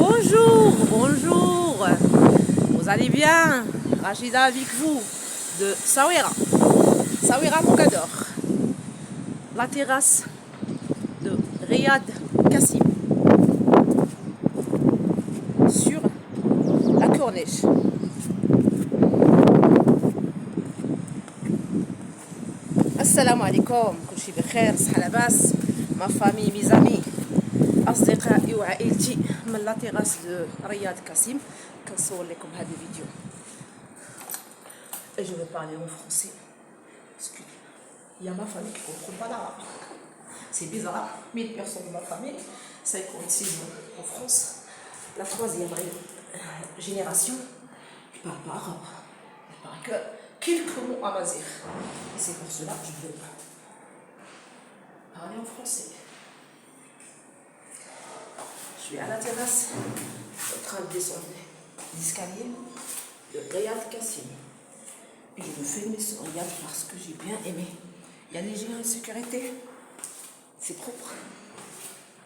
Bonjour, bonjour. Vous allez bien? Rachida avec vous de Saouira. Saouira Mogador. La terrasse de Riyad Kassim. Sur la corniche. Assalamu alaikum. كل شيء بخير صحة لاباس. Ma famille, mes amis. أصدقائي وعائلتي من لا تيغاس دو رياض كاسيم كنصور لكم هذا الفيديو. Et je vais parler en français parce qu'il y a ma famille qui ne comprend pas l'arabe. C'est bizarre, 1000 personnes de ma famille, 56 en France, la troisième génération qui ne parle pas arabe. Elle parle que quelques mots amazigh. Et c'est pour cela que je veux parler en français. Je suis à la terrasse, en train de descendre l'escalier de Riyad Kassim. Et je veux filmer ce Riyad parce que j'ai bien aimé. Il y a des gens de sécurité, c'est propre,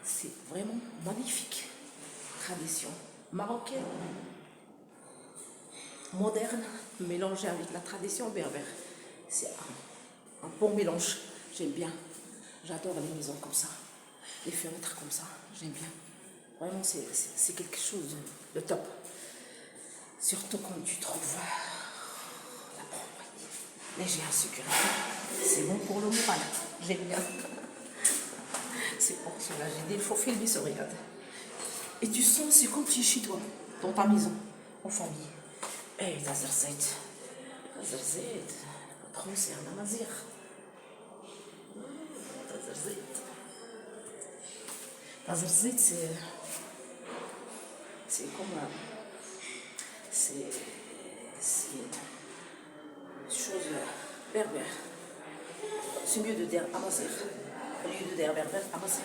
c'est vraiment magnifique. Tradition marocaine, moderne, mélangée avec la tradition berbère. C'est un bon mélange, j'aime bien. J'adore les maisons comme ça, les fenêtres comme ça, j'aime bien. Vraiment, c'est quelque chose de top. Surtout quand tu trouves la propreté, léger en sécurité. C'est bon pour le moral. J'aime bien. C'est pour cela j'ai dit il faut filmer ce Riyad. Et tu sens, c'est comme tu es chez toi, dans ta maison, en famille. Eh, Tazerzeit. Tazerzeit. Patron, c'est un amazir. Tazerzeit. Tazerzeit, c'est comme c'est une chose berbère. C'est mieux de dire amazir au lieu de dire berbère, amazir.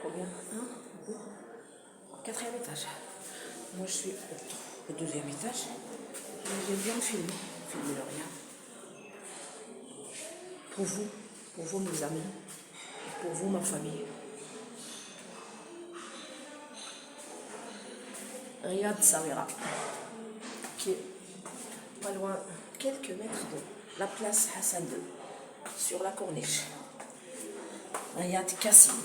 Combien? Un, deux, quatrième étage. Moi je suis au deuxième étage. J'aime bien filmer le rien. Pour vous mes amis, pour vous ma famille. Riyad Saouira, qui est pas loin, quelques mètres de la place Hassan II, sur la corniche. Riyad Kassim.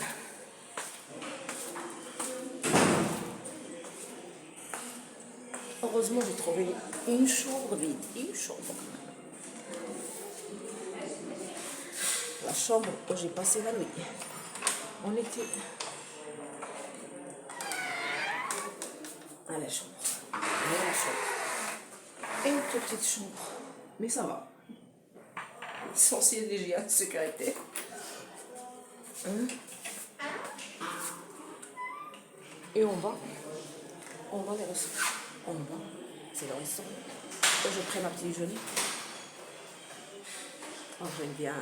Heureusement, j'ai trouvé une chambre vide, une chambre. La chambre où j'ai passé la nuit. On était à la chambre. Une toute petite chambre. Mais ça va. Essentiel d'hygiène de sécurité. Et on va les restaurants. En bas, c'est le restaurant. Là, je prends ma petite déjeuner. Oh, j'aime bien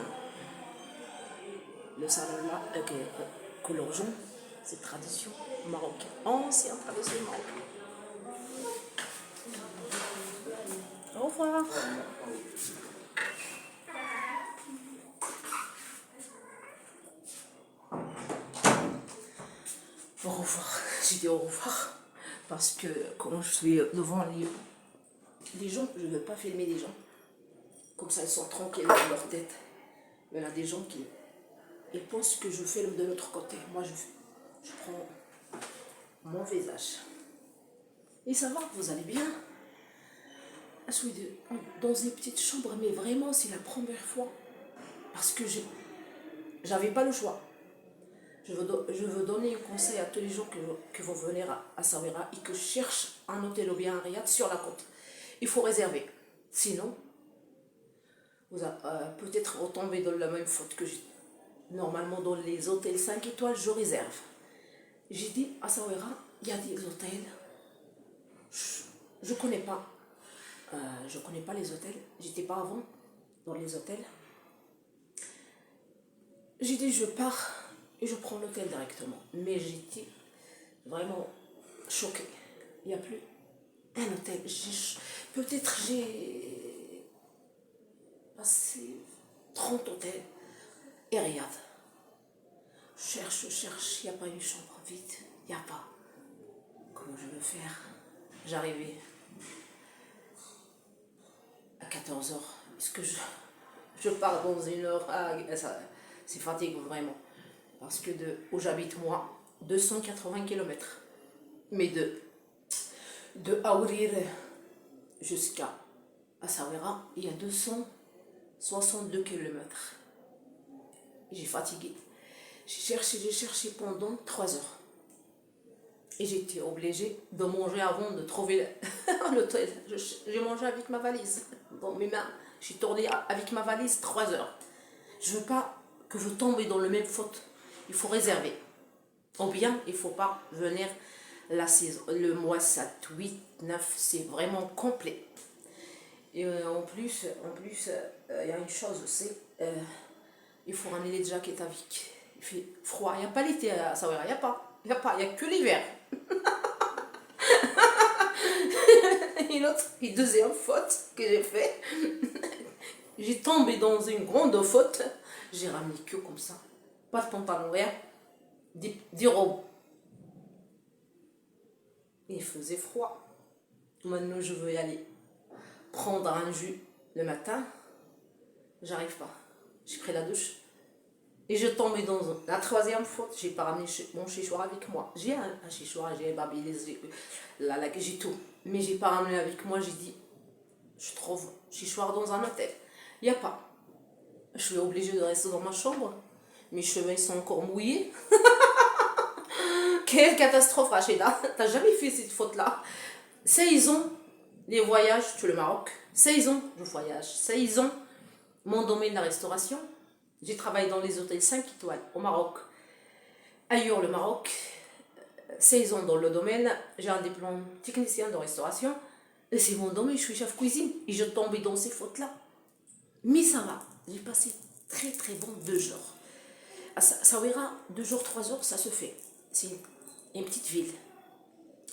le salon là, couleur jaune. C'est tradition marocaine. Ancienne tradition marocaine. Au revoir. Au revoir. J'ai dit au revoir. Parce que quand je suis devant les gens, je ne veux pas filmer les gens. Comme ça, ils sont tranquilles dans leur tête. Mais il y a des gens qui ils pensent que je filme de l'autre côté. Moi, je prends mon visage. Et ça va, vous allez bien? Je suis dans une petite chambre, mais vraiment, c'est la première fois. Parce que j'avais pas le choix. Je veux donner un conseil à tous les gens qui vont venir à Saouira et qui cherchent un hôtel ou bien un riad sur la côte. Il faut réserver. Sinon, vous peut-être retomber dans la même faute que j'ai. Normalement, dans les hôtels 5 étoiles, je réserve. J'ai dit à Saouira, il y a des hôtels. Je ne connais pas. Je connais pas les hôtels. J'étais pas avant dans les hôtels. J'ai dit, je pars. Et je prends l'hôtel directement. Mais j'étais vraiment choquée. Il n'y a plus un hôtel. Peut-être passé 30 hôtels et Riyad. Je cherche, il n'y a pas une chambre vide, il n'y a pas. Comment je veux faire? J'arrivais à 14 heures. Est-ce que je pars dans une heure? Ah, c'est fatigant vraiment. Parce que où j'habite moi, 280 km. Mais de Aourir jusqu'à Essaouira, il y a 262 km. J'ai fatigué. J'ai cherché pendant 3 heures. Et j'étais obligée de manger avant de trouver l'hôtel. J'ai mangé avec ma valise. Dans mes mains, j'ai tourné avec ma valise 3 heures. Je ne veux pas que je tombe dans le même faute. Il faut réserver. Ou bien, il ne faut pas venir la saison, le mois 7, 8, 9, c'est vraiment complet. Et en plus, il y a une chose aussi, il faut ramener les jackets avec. Il fait froid, il n'y a pas l'été à Essaouira, il n'y a que l'hiver. Et deuxième faute que j'ai fait, j'ai tombé dans une grande faute, j'ai ramené que comme ça, pas de pantalon, rien, des robes. Il faisait froid. Maintenant, je veux y aller prendre un jus le matin. J'arrive pas. J'ai pris la douche. Et je tombais dans la troisième faute. J'ai pas ramené mon chichoir avec moi. J'ai un chichoir, j'ai un babyliss, j'ai tout. Mais j'ai pas ramené avec moi. J'ai dit, je trouve chichoir dans un hôtel. Il n'y a pas. Je suis obligée de rester dans ma chambre. Mes cheveux sont encore mouillés. Quelle catastrophe, Rachida. T'as jamais fait cette faute-là. 16 ans, les voyages, tu le Maroc. 16 ans, je voyage. 16 ans, mon domaine de la restauration. J'ai travaillé dans les hôtels 5 étoiles au Maroc. Ailleurs, le Maroc. 16 ans dans le domaine. J'ai un diplôme technicien de restauration. Et c'est mon domaine, je suis chef cuisine. Et je tombais dans ces fautes-là. Mais ça va. J'ai passé très très bon 2 jours. À Essaouira, 2 jours, 3 jours, ça se fait. C'est une petite ville.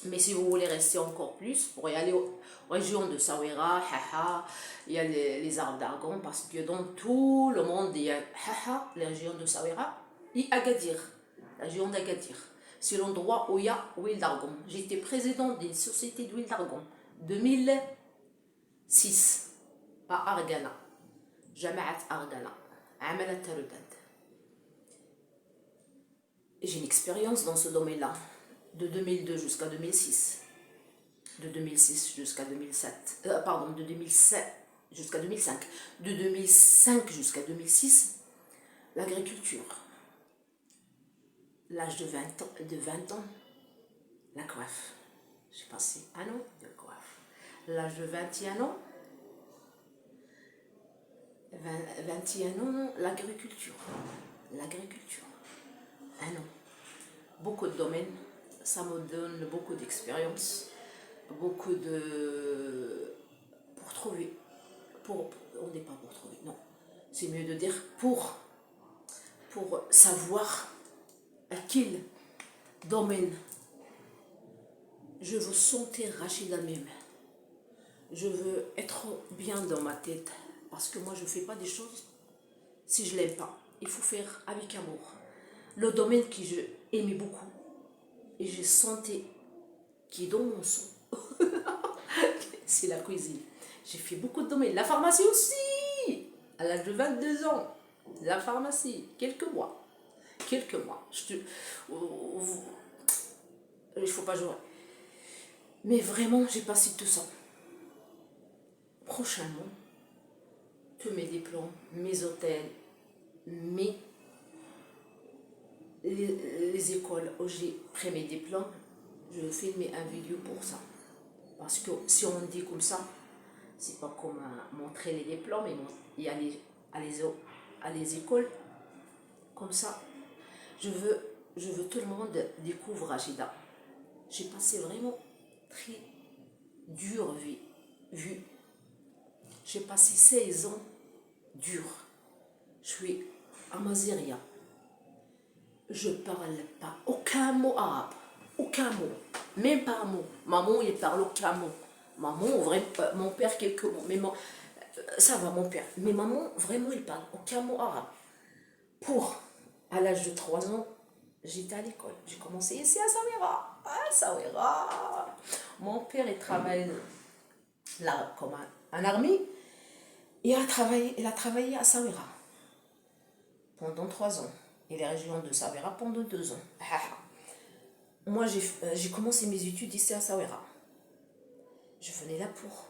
Mais si vous voulez rester encore plus, pour y aller aux régions de Essaouira, Haha, il y a les arbres d'argon, parce que dans tout le monde, il y a Haha, la région de Essaouira, et Agadir, la région d'Agadir. C'est l'endroit où il y a huile d'argon. J'étais président d'une société d'huile d'argon, 2006, à Argana, Jamaat Argana, Amalat Tarudad. J'ai une expérience dans ce domaine-là, de 2002 jusqu'à 2006, de 2006 jusqu'à 2007, de 2007 jusqu'à 2005, de 2005 jusqu'à 2006, l'agriculture, l'âge de 20 ans, la coiffe. J'ai passé un an de coiffe. L'âge de 21 ans, 21 ans, l'agriculture. Un an. Beaucoup de domaines, ça me donne beaucoup d'expérience, beaucoup de... pour trouver, on n'est pas pour trouver, non, c'est mieux de dire pour savoir à quel domaine je veux sentir Rachida même. Je veux être bien dans ma tête, parce que moi je ne fais pas des choses si je ne l'aime pas. Il faut faire avec amour. Le domaine que je aimais beaucoup, et je sentais qui est dans mon sang, c'est la cuisine. J'ai fait beaucoup de domaines. La pharmacie aussi, à l'âge de 22 ans. La pharmacie, quelques mois. Il ne faut pas jouer. Mais vraiment, j'ai passé tout ça. Prochainement, tous mes diplômes, mes hôtels, les écoles où j'ai pris mes diplômes, je vais filmer un vidéo pour ça. Parce que si on dit comme ça, c'est pas comme montrer les diplômes et aller à les écoles. Comme ça, je veux tout le monde découvre Rachida. J'ai passé vraiment très dure vie. J'ai passé 16 ans durs. Je suis amaziria. Je parle pas aucun mot arabe. Aucun mot. Même pas un mot. Maman, il parle aucun mot. Maman, vraiment, mon père, quelques mots. Mais Ça va, mon père. Mais maman, vraiment, il parle aucun mot arabe. À l'âge de 3 ans, j'étais à l'école. J'ai commencé ici à Saouira. À Saouira. Mon père, il travaille là comme un armée. Et il a travaillé à Saouira pendant 3 ans. Et les régions de Saouira pendant 2 ans. Moi, j'ai commencé mes études ici à Saouira. Je venais là pour...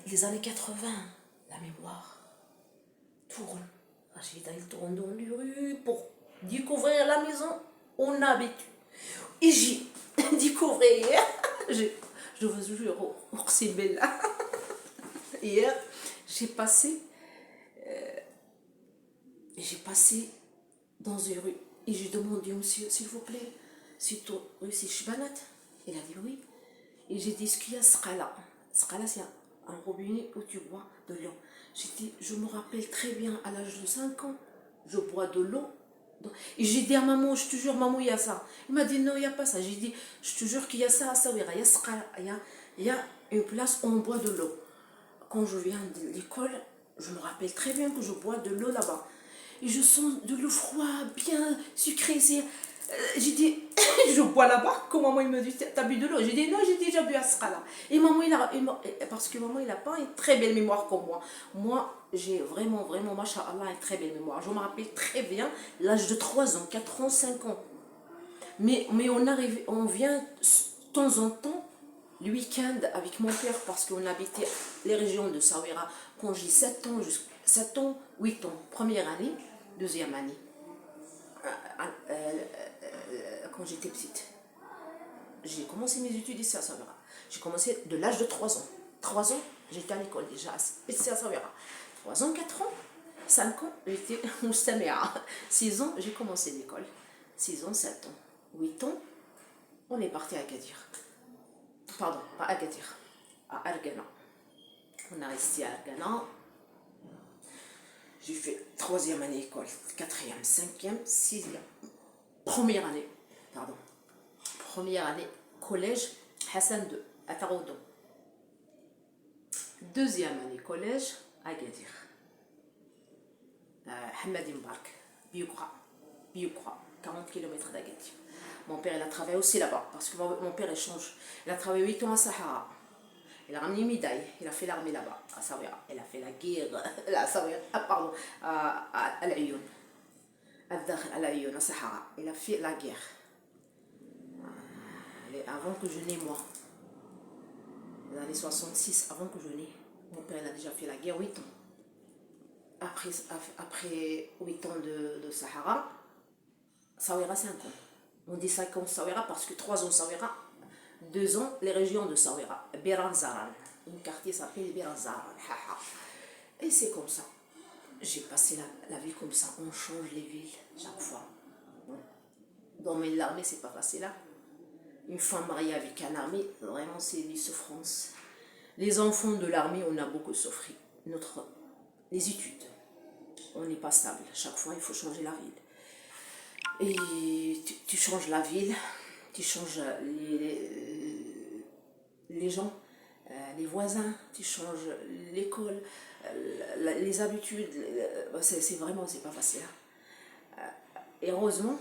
Les années 80, la mémoire tourne. Rachida, il tourne dans les rues pour découvrir la maison où on habite. Et j'ai découvert, je vous jure, c'est belle. Hier, j'ai passé dans une rue et j'ai demandé au monsieur, s'il vous plaît, c'est rue c'est Chbanat. Il a dit oui. Et j'ai dit, est-ce qu'il y a Skala? Skala, c'est un robinet où tu bois de l'eau. J'ai dit, je me rappelle très bien, à l'âge de 5 ans, je bois de l'eau. Et j'ai dit à maman, je te jure, maman, il y a ça. Il m'a dit, non, il n'y a pas ça. J'ai dit, je te jure qu'il y a ça à Saouira. Il y a Skala, il y a une place où on boit de l'eau. Quand je viens de l'école, je me rappelle très bien que je bois de l'eau là-bas. Et je sens de l'eau froide, bien sucrée. J'ai dit, je bois là-bas. Quand maman il me dit, t'as bu de l'eau? J'ai dit, non, j'ai déjà bu à ce cas-là. Et maman, parce que maman, il n'a pas une très belle mémoire comme moi. Moi, j'ai vraiment, vraiment, machallah, une très belle mémoire. Je me rappelle très bien l'âge de 3 ans, 4 ans, 5 ans. Mais on vient de temps en temps, le week-end avec mon père, parce qu'on habitait les régions de Saouira quand j'ai 7 ans, 7 ans, 8 ans, première année, deuxième année, quand j'étais petite. J'ai commencé mes études ici à Saouira. J'ai commencé de l'âge de 3 ans. 3 ans, j'étais à l'école déjà, ici à Saouira. 3 ans, 4 ans, 5 ans, j'étais Moustamea. 6 ans, j'ai commencé l'école. 6 ans, 7 ans. 8 ans, on est parti à Agadir. Pardon, pas à Agadir, à Argana. On a resté à Argana. J'ai fait 3e année école, 4e, 5e, 6e. Première année, pardon. Première année collège, Hassan II, à Taroudou. 2e année collège, à Agadir. Hamadi Mbark, Biokra, 40 km d'Agadir. Mon père, il a travaillé aussi là-bas, parce que mon père, il change. Il a travaillé 8 ans à Sahara. Il a ramené une médaille, il a fait l'armée là-bas, à Saouira. Il a fait la guerre, à Saouira, pardon, à Al-Ayoun. À Al-Ayoun, à Sahara. Il a fait la guerre. Avant que je naisse, moi. Les années 66, avant que je naisse. Mon père, il a déjà fait la guerre 8 ans. Après 8 ans de Sahara, Saouira, 5 ans. On dit 5 ans Saouira parce que 3 ans Saouira, 2 ans les régions de Saouira. Biranzaran. Un quartier s'appelle Biranzaran. Et c'est comme ça. J'ai passé la vie comme ça. On change les villes chaque fois. Dans l'armée, c'est pas facile là. Une femme mariée avec un armée, vraiment c'est une souffrance. Les enfants de l'armée, on a beaucoup souffert. Les études, on n'est pas stable. Chaque fois, il faut changer la ville. Et tu changes la ville, tu changes les gens, les voisins, tu changes l'école, les habitudes. C'est vraiment, c'est pas facile. Et heureusement,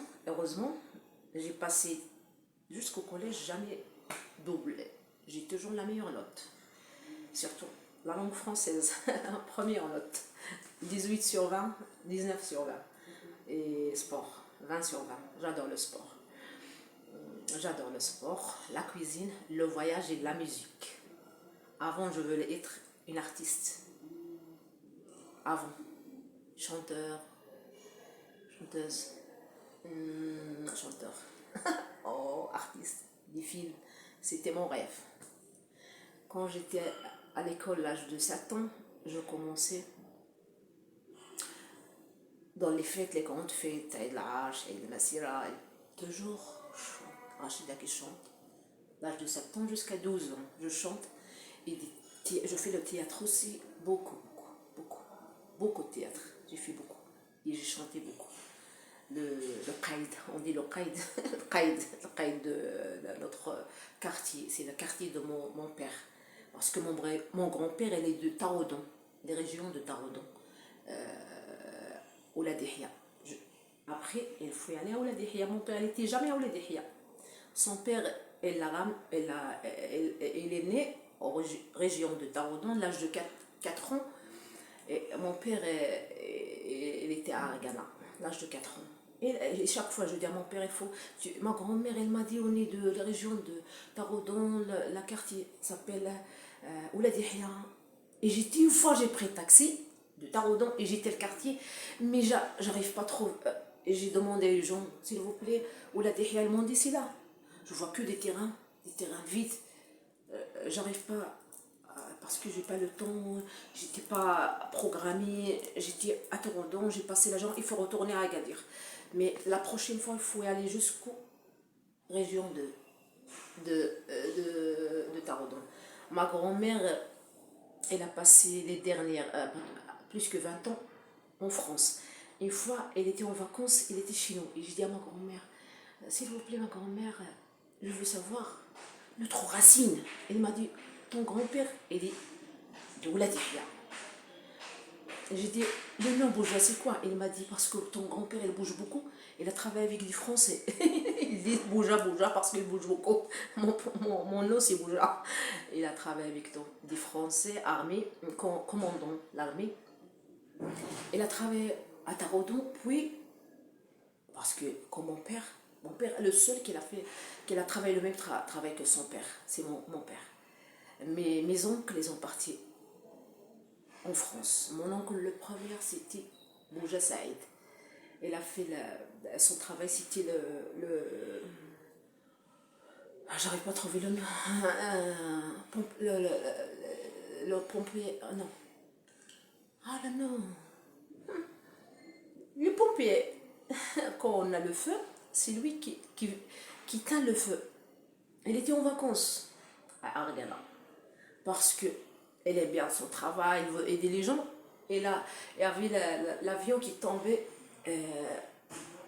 j'ai passé jusqu'au collège jamais doublé. J'ai toujours la meilleure note. Surtout la langue française, première note. 18 sur 20, 19 sur 20. Et sport, 20 sur 20. J'adore le sport. J'adore le sport, la cuisine, le voyage et la musique. Avant, je voulais être une artiste. Avant. Chanteur, chanteuse, chanteur. Oh, artiste, des films. C'était mon rêve. Quand j'étais à l'école, à l'âge de 7 ans, je commençais dans les fêtes, les grandes fêtes, Aïd el-Ash, Aïd el-Masira, toujours Rachida qui chante. L'âge de 7 ans jusqu'à 12 ans, je chante. Et je fais le théâtre aussi, beaucoup de théâtre. J'ai fait beaucoup. Et j'ai chanté beaucoup. le Qaïd, on dit le Qaïd, le Qaïd de notre quartier, c'est le quartier de mon père. Parce que mon grand-père, elle est de Taraudon, les régions de Taraudon, Ouladihya. Après, il faut y aller à Ouladihya. Mon père, il n'était jamais à Ouladihya. Son père, il est né en région de Taraudon, à l'âge de 4 ans. Et mon père, il était à Argana, à l'âge de 4 ans. Et chaque fois, je dis à mon père, ma grand-mère, elle m'a dit, on est de la région de Taraudon, la quartier s'appelle Ouladihya. Et une fois, j'ai pris taxi de Taraudon et j'étais le quartier, mais j'arrive pas trop. Et j'ai demandé aux gens, s'il vous plaît, Ouladihya, ils m'ont dit, c'est là. Je vois que des terrains vides. J'arrive pas, parce que j'ai pas le temps, j'étais pas programmée, j'étais à Taraudon, j'ai passé la journée, il faut retourner à Agadir. Mais la prochaine fois, il faut y aller jusqu'aux régions de Taraudon. Ma grand-mère, elle a passé les dernières, plus que 20 ans en France. Une fois, elle était en vacances, elle était chez nous. Et je dis à ma grand-mère, s'il vous plaît, ma grand-mère, je veux savoir notre racine. Elle m'a dit, ton grand-père, il est de Ouladihya. J'ai dit, le nom bourgeois, c'est quoi? Il m'a dit, parce que ton grand-père, il bouge beaucoup. Il a travaillé avec des Français. Il dit bourgeois parce qu'il bouge beaucoup. Mon nom, c'est bourgeois. Il a travaillé avec des Français, armés, commandant l'armée. Il a travaillé à Taraudon, puis, parce que comme mon père, le seul qu'il a travaillé le même travail que son père, c'est mon père. Mes oncles, ils ont parti en France. Mon oncle, le premier, c'était Bouja Saïd. Elle a fait son travail, c'était j'arrive pas à trouver le nom. Le pompier. Non. Ah là non. Le pompier, quand on a le feu, c'est lui qui teint le feu. Elle était en vacances à Argana. Parce que elle aime bien son travail, elle veut aider les gens. Et là, il y avait l'avion qui tombait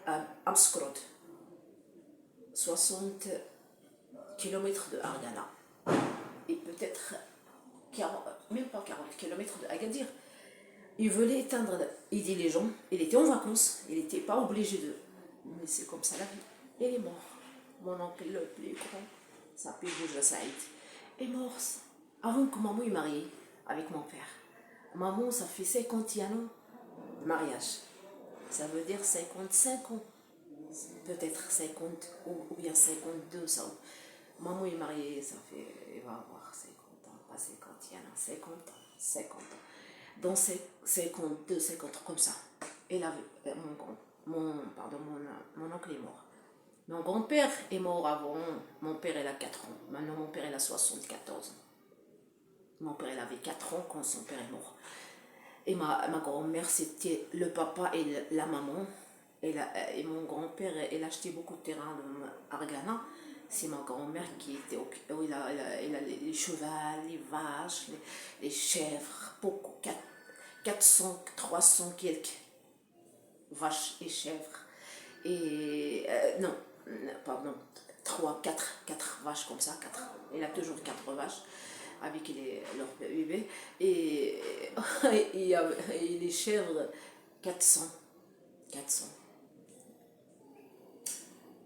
à Amskrod, 60 km de Argana. Et peut-être même pas 40 km de Agadir. Il voulait aider les gens. Il était en vacances. Il n'était pas obligé de. Mais c'est comme ça la vie. Il est mort. Mon oncle le plus grand s'appelle Bouja Saïd. Il est mort avant que maman est mariée avec mon père. Maman, ça fait 51 ans de mariage. Ça veut dire 55 ans. Peut-être 50 ou bien 52. Ça. Maman est mariée, ça fait. Il va avoir 50 ans. Pas 51 ans, 50 ans. 50 ans. Dans 52, 50 comme ça. Et là, mon oncle est mort. Mon grand-père est mort avant. Mon père, il a 4 ans. Maintenant, mon père, il a 74 ans. Mon père, il avait 4 ans quand son père est mort. Et ma grand-mère, c'était le papa et la maman. Et mon grand-père, il a acheté beaucoup de terrain à Argana. C'est ma grand-mère qui était où il a les chevaux, les vaches, les chèvres, beaucoup, 400, 300 quelques vaches et chèvres. Et non, pardon, 4 vaches comme ça, 4. Il a toujours 4 vaches avec leurs bébés. Et les chèvres, 400.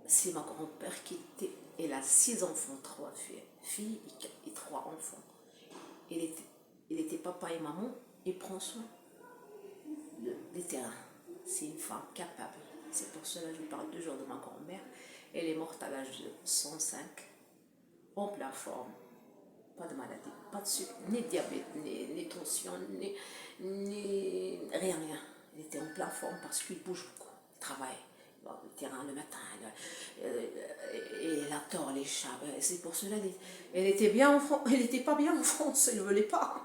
C'est ma grand-père qui était. Elle a 6 enfants, 3 filles et 3 enfants. Il était papa et maman, il prend soin des terrains. C'est une femme capable. C'est pour cela que je parle toujours de ma grand-mère. Elle est morte à l'âge de 105, en pleine forme. Pas de maladie, pas de sucre, ni de diabète, ni tension, ni rien. Elle était en pleine forme parce qu'il bouge beaucoup, il travaille. Le terrain le matin, et la tord les chats. C'est pour cela elle était bien en France, elle n'était pas bien en France, elle ne voulait pas.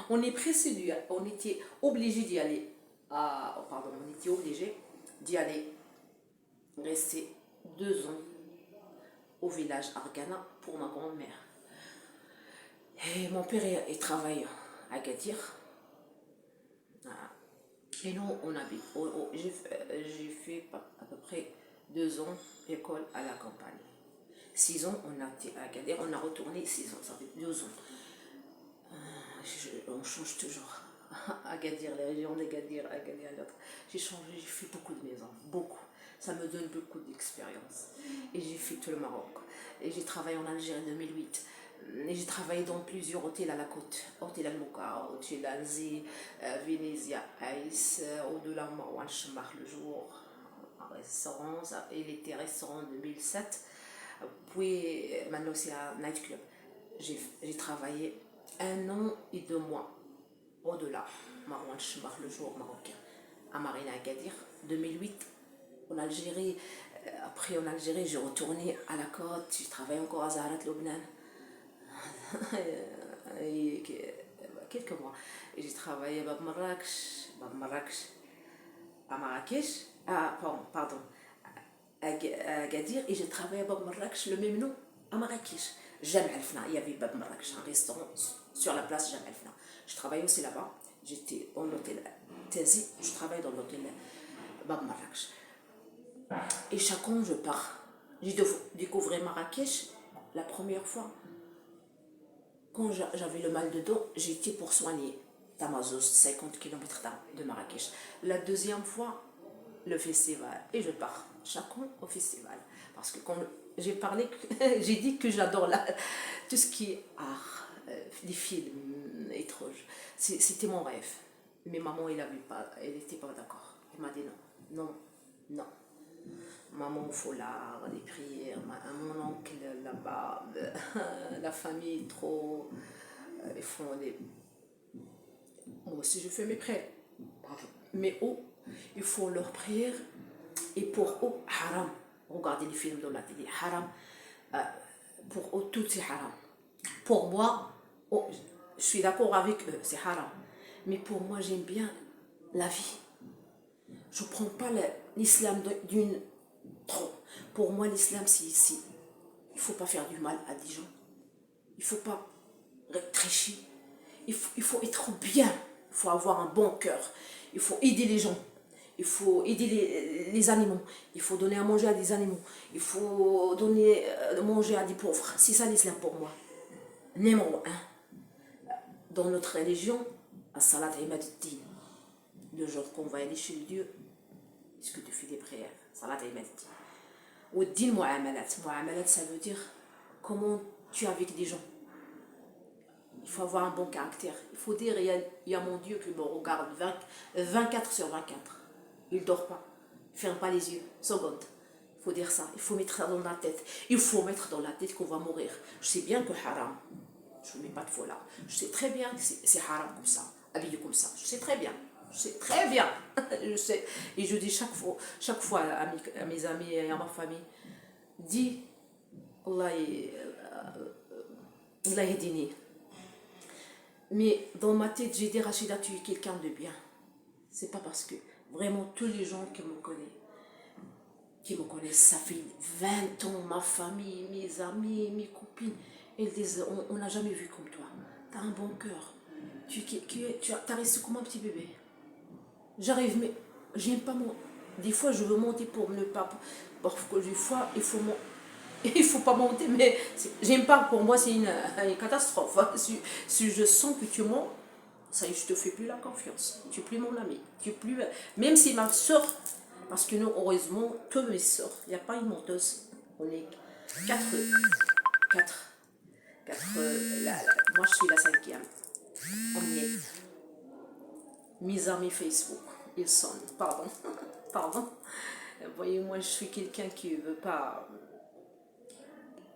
On est pressé on était obligé d'y aller. On était obligé d'y aller rester 2 ans au village Argana pour ma grand-mère. Et mon père il travaille à Agadir. Et nous, on habite. J'ai fait à peu près 2 ans école à la campagne. 6 ans, on a été à Agadir, on a retourné 6 ans, ça fait 2 ans. On change toujours. Agadir, les régions d'Agadir, Agadir, l'autre. J'ai changé, j'ai fait beaucoup de maisons, beaucoup. Ça me donne beaucoup d'expérience. Et j'ai fait tout le Maroc. Et j'ai travaillé en Algérie en 2008. Et j'ai travaillé dans plusieurs hôtels à la côte. Hôtel Al-Mouka, Hôtel Alzi, Venezia Ice, au-delà Marwan Chemar le jour, un restaurant. Il était restaurant en 2007. Puis maintenant c'est un nightclub. J'ai travaillé 1 an et 2 mois au-delà. Marwan Chemar le jour marocain. À Marina Agadir, 2008. En Algérie, après en Algérie, j'ai retourné à la côte, j'ai travaillé encore à Zaharat Lubnan. Et quelques mois. Et j'ai travaillé à Marrakech, à Marrakech, pardon, à Agadir, et j'ai travaillé à Bab Marrakech, le même nom, à Marrakech. Jam Al-Fna, il y avait Bab Marrakech, un restaurant sur la place Jam Al-Fna. Je travaillais aussi là-bas, j'étais dans l'hôtel Tazi, je travaille dans l'hôtel Bab Marrakech. Et chaque an, je pars. J'ai découvert Marrakech la première fois. Quand j'avais le mal de dos, j'étais pour soigner Tamazouz, 50 km de Marrakech. La deuxième fois, le festival. Et je pars chaque an au festival. Parce que quand j'ai parlé, j'ai dit que j'adore tout ce qui est art, les films étranges. C'était mon rêve. Mais maman, elle n'était pas d'accord. Elle m'a dit non, non, non. Maman au foulard, les prières, mon oncle là-bas, la famille trop. Ils font des. Moi aussi je fais mes prières. Mais eux, ils font leurs prières et pour eux, haram. Regardez les films de la télé, haram. Pour eux, tout c'est haram. Pour moi, je suis d'accord avec eux, c'est haram. Mais pour moi, j'aime bien la vie. Je ne prends pas l'islam d'une trop. Pour moi, l'islam, c'est ici. Il ne faut pas faire du mal à des gens. Il ne faut pas rétréchir. Il faut être bien. Il faut avoir un bon cœur. Il faut aider les gens. Il faut aider les animaux. Il faut donner à manger à des animaux. Il faut donner à manger à des pauvres. C'est ça l'islam pour moi. Numéro 1. Dans notre religion, as-salat imaduddin. Le jour qu'on va aller chez le Dieu, est-ce que tu fais des prières? Salat imaduddin. Ou din mu'amalat. Mu'amalat, ça veut dire comment tu es avec des gens. Il faut avoir un bon caractère. Il faut dire, il y a mon Dieu qui me regarde 24/24. Il ne dort pas. Il ne ferme pas les yeux. Seconde. Il faut dire ça. Il faut mettre ça dans la tête. Il faut mettre dans la tête qu'on va mourir. Je sais bien que haram. Je ne mets pas de foulard. Je sais très bien que c'est haram comme ça. Habillé comme ça. Je sais très bien. Je sais très bien. Je sais. Et je dis chaque fois à mes amis et à ma famille, dis, Allah yahdini. Mais dans ma tête, j'ai dit, Rachida, tu es quelqu'un de bien. C'est pas parce que vraiment tous les gens qui me connaissent, ça fait 20 ans, ma famille, mes amis, mes copines, elles disent, on n'a jamais vu comme toi. Tu as un bon cœur. Tu as resté comme un petit bébé. J'arrive, mais j'aime pas mon. Des fois, je veux monter pour ne pas. Parfois, des fois, il faut pas monter, mais j'aime pas. Pour moi, c'est une catastrophe. Si je sens que tu mens, ça y est, je te fais plus la confiance. Tu es plus mon ami. Tu es plus. Même si ma soeur, parce que nous, heureusement, que mes soeurs, il n'y a pas une menteuse. On est 4. Moi, je suis la 5e. On y est. Mes amis Facebook, ils sonnent. Pardon. Pardon. Voyez, moi, je suis quelqu'un qui ne veut pas.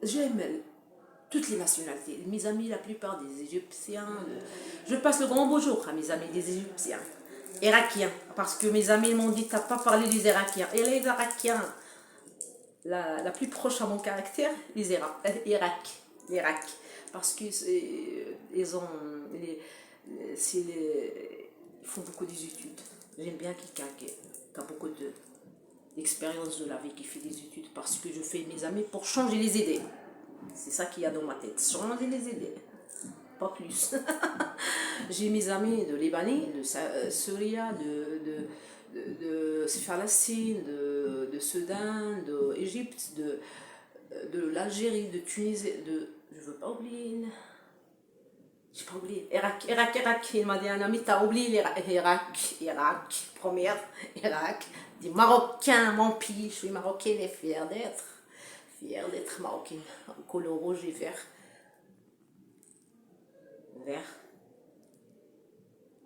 J'aime toutes les nationalités. Mes amis, la plupart des Égyptiens. Je passe le grand bonjour à mes amis des Égyptiens. Irakiens. Parce que mes amis m'ont dit, tu n'as pas parlé des Irakiens. Et les Irakiens, la plus proche à mon caractère, l'Irak. Parce que ils font beaucoup d'études. J'aime bien quelqu'un qui a beaucoup d'expérience de la vie, qui fait des études, parce que je fais mes amis pour changer les idées. C'est ça qu'il y a dans ma tête, changer les idées. pas plus. J'ai mes amis de Libanais, de Syrie, de Palestine, de Soudan, d'Égypte, de l'Algérie, de Tunisie, je veux pas oublier, j'ai pas oublié, Irak, il m'a dit un ami, t'as oublié Irak, première, Irak, des Marocains, mon pays, je suis marocaine et fière d'être marocaine, couleur rouge et vert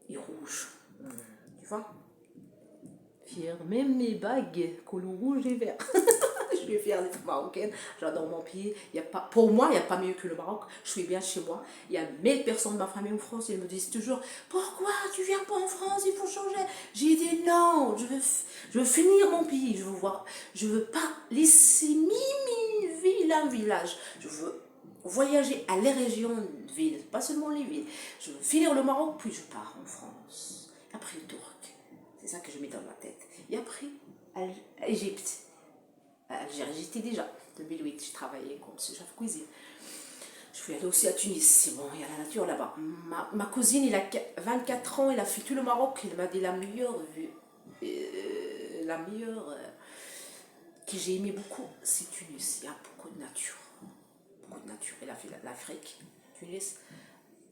et rouge, tu vois, fière, même mes bagues, couleur rouge et vert. Je suis fière d'être marocaine, j'adore mon pays. Y a pas, pour moi, il n'y a pas mieux que le Maroc. Je suis bien chez moi. Il y a 1000 personnes de ma famille en France, ils me disent toujours pourquoi tu viens pas en France, il faut changer. J'ai dit non, je veux finir mon pays, je veux pas laisser mi ville, un village. Je veux voyager à les régions de villes, pas seulement les villes. Je veux finir le Maroc, puis je pars en France. Après le Turc, c'est ça que je mets dans ma tête. Et après, Égypte. Algérie, j'étais déjà. En 2008, j'ai travaillé comme chef cuisine. Je suis allée aussi à Tunis. C'est bon, il y a la nature là-bas. Ma cousine, il a 24 ans, elle a fait tout le Maroc. Elle m'a dit la meilleure vue, que j'ai aimé beaucoup, c'est Tunis. Il y a beaucoup de nature. Beaucoup de nature. Elle a fait l'Afrique, Tunis,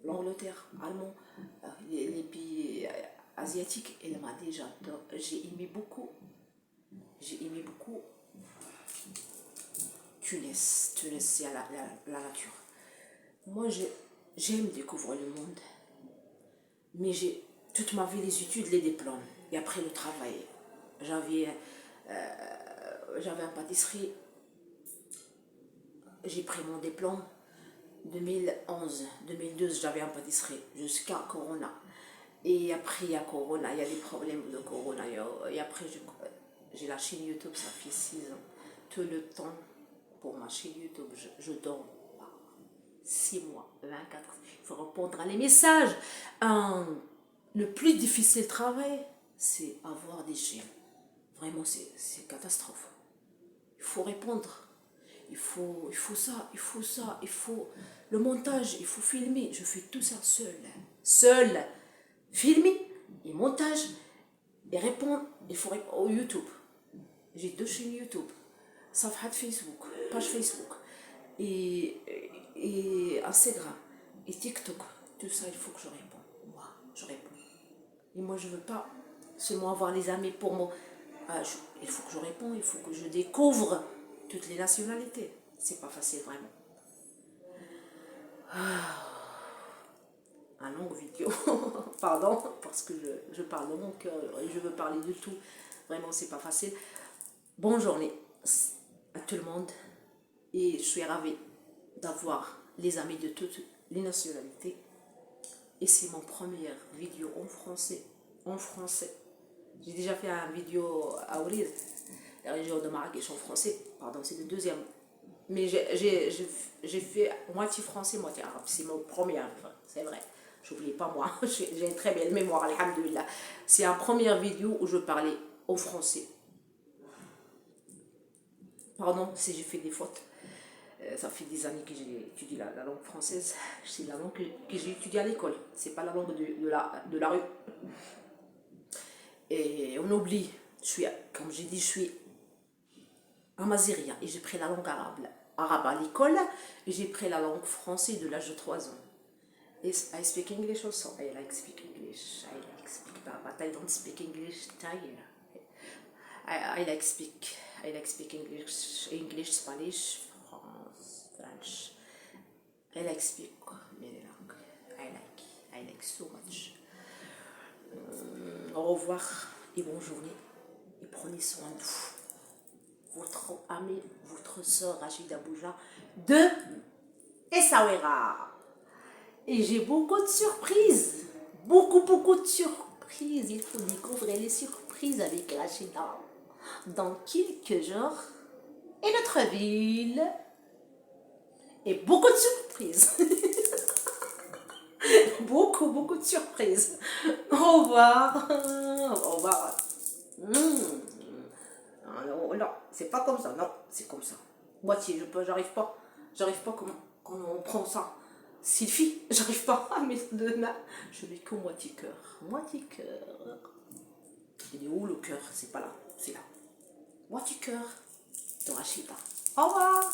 l'Angleterre, Allemand, les pays asiatiques. Elle m'a dit j'adore. J'ai aimé beaucoup. Tunis, c'est la nature. Moi, j'aime découvrir le monde, mais j'ai toute ma vie les études, les diplômes, et après le travail. J'avais une pâtisserie, j'ai pris mon diplôme 2011, 2012, j'avais une pâtisserie jusqu'à Corona. Et après, il y a Corona, il y a des problèmes de Corona. Et après, j'ai la chaîne YouTube, ça fait 6 ans. Tout le temps, pour ma chaîne YouTube, je dors pas. 6 mois, 24. Il faut répondre à les messages. Le plus difficile travail, c'est avoir des chaînes. Vraiment, c'est catastrophe. Il faut répondre. Il faut ça, il faut le montage, il faut filmer. Je fais tout ça seul. Filmer et montage et répondre. Il faut répondre au YouTube. J'ai 2 chaînes YouTube. Safhat Facebook, page Facebook et Instagram et TikTok. Tout ça, il faut que je réponde. Moi, je réponds. Et moi, je veux pas seulement avoir les amis pour moi. Il faut que je réponde, il faut que je découvre toutes les nationalités. C'est pas facile, vraiment. Un long vidéo, pardon, parce que je parle de mon cœur et je veux parler de tout. Vraiment, c'est pas facile. Bonne journée à tout le monde et je suis ravie d'avoir les amis de toutes les nationalités. Et c'est mon première vidéo en français. J'ai déjà fait une vidéo à Ourid, la région de Marrakech en français. Pardon, c'est le deuxième. Mais j'ai fait moitié français, moitié arabe. C'est mon premier, c'est vrai. J'oublie pas moi, j'ai une très belle mémoire, alhamdoulilah. C'est la première vidéo où je parlais au français. Pardon si j'ai fait des fautes. Ça fait des années que j'ai étudié la langue française. C'est la langue que j'ai étudiée à l'école. C'est pas la langue de la rue. Et on oublie. Comme j'ai dit, je suis amazighienne et j'ai pris la langue arabe à l'école et j'ai pris la langue française de l'âge de 3 ans. I speak English also. I like speak English. I like speak, but I don't speak English tired. I like speak English, Spanish, French. I like speak many languages. I like so much. Au revoir et bonne journée. Et prenez soin de vous. Votre ami, votre soeur Rachida Bouja de Essaouira. Et j'ai beaucoup de surprises. Beaucoup de surprises. Il faut découvrir les surprises avec Rachida. Dans quelques jours. Et notre ville. Et beaucoup de surprises. beaucoup de surprises. Au revoir. Au revoir. Non, c'est pas comme ça. Non, c'est comme ça. Moitié, j'arrive pas. Comment on prend ça. Sylvie, j'arrive pas à mettre deux mains. Je mets que moitié cœur. Moitié cœur. Il est où le cœur? C'est pas là, c'est là. Moitié cœur. Ne rachez pas. Au revoir.